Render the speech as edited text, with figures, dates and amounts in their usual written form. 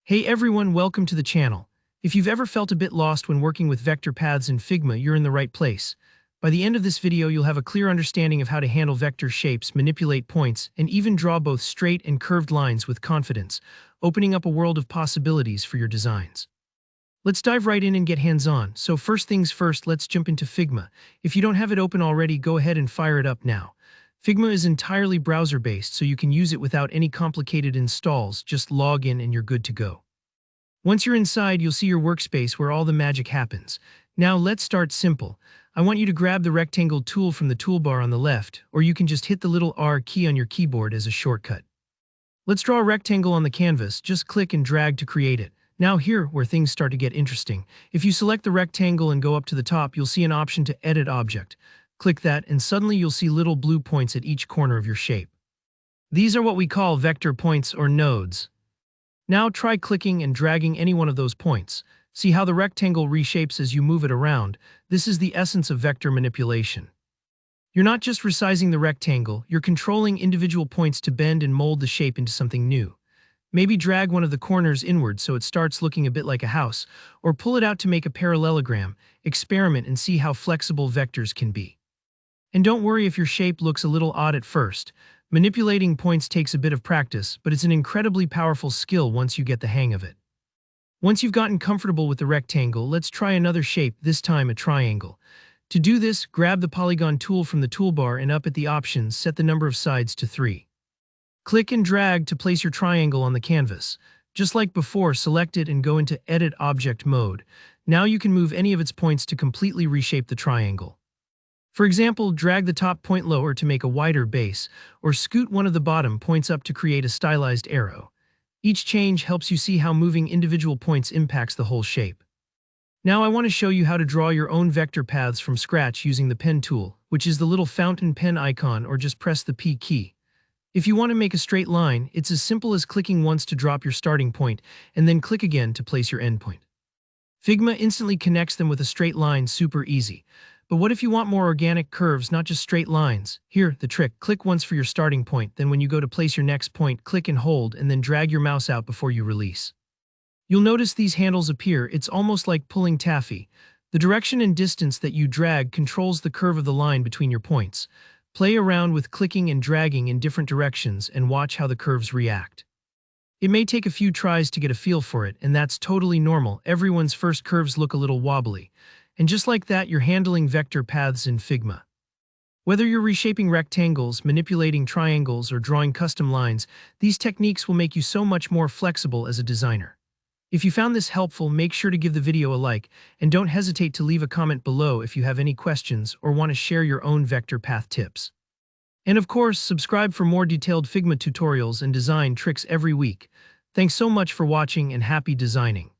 Hey everyone, welcome to the channel. If you've ever felt a bit lost when working with vector paths in Figma, you're in the right place. By the end of this video, you'll have a clear understanding of how to handle vector shapes, manipulate points, and even draw both straight and curved lines with confidence, opening up a world of possibilities for your designs. Let's dive right in and get hands-on. So first things first, let's jump into Figma. If you don't have it open already, go ahead and fire it up now. Figma is entirely browser-based, so you can use it without any complicated installs. Just log in and you're good to go. Once you're inside, you'll see your workspace where all the magic happens. Now let's start simple. I want you to grab the rectangle tool from the toolbar on the left, or you can just hit the little R key on your keyboard as a shortcut. Let's draw a rectangle on the canvas. Just click and drag to create it. Now here, where things start to get interesting. If you select the rectangle and go up to the top, you'll see an option to edit object. Click that, and suddenly you'll see little blue points at each corner of your shape. These are what we call vector points or nodes. Now try clicking and dragging any one of those points. See how the rectangle reshapes as you move it around. This is the essence of vector manipulation. You're not just resizing the rectangle, you're controlling individual points to bend and mold the shape into something new. Maybe drag one of the corners inward so it starts looking a bit like a house, or pull it out to make a parallelogram. Experiment and see how flexible vectors can be. And don't worry if your shape looks a little odd at first. Manipulating points takes a bit of practice, but it's an incredibly powerful skill once you get the hang of it. Once you've gotten comfortable with the rectangle, let's try another shape, this time a triangle. To do this, grab the polygon tool from the toolbar and up at the options, set the number of sides to 3. Click and drag to place your triangle on the canvas. Just like before, select it and go into Edit Object mode. Now you can move any of its points to completely reshape the triangle. For example, drag the top point lower to make a wider base, or scoot one of the bottom points up to create a stylized arrow. Each change helps you see how moving individual points impacts the whole shape. Now I want to show you how to draw your own vector paths from scratch using the pen tool, which is the little fountain pen icon, or just press the P key. If you want to make a straight line, it's as simple as clicking once to drop your starting point, and then click again to place your end point. Figma instantly connects them with a straight line, super easy. But what if you want more organic curves, not just straight lines? Here, the trick. Click once for your starting point, then when you go to place your next point, click and hold, and then drag your mouse out before you release. You'll notice these handles appear. It's almost like pulling taffy. The direction and distance that you drag controls the curve of the line between your points. Play around with clicking and dragging in different directions and watch how the curves react. It may take a few tries to get a feel for it, and that's totally normal. Everyone's first curves look a little wobbly. And just like that, you're handling vector paths in Figma. Whether you're reshaping rectangles, manipulating triangles, or drawing custom lines, these techniques will make you so much more flexible as a designer. If you found this helpful, make sure to give the video a like, and don't hesitate to leave a comment below if you have any questions or want to share your own vector path tips. And of course, subscribe for more detailed Figma tutorials and design tricks every week. Thanks so much for watching and happy designing.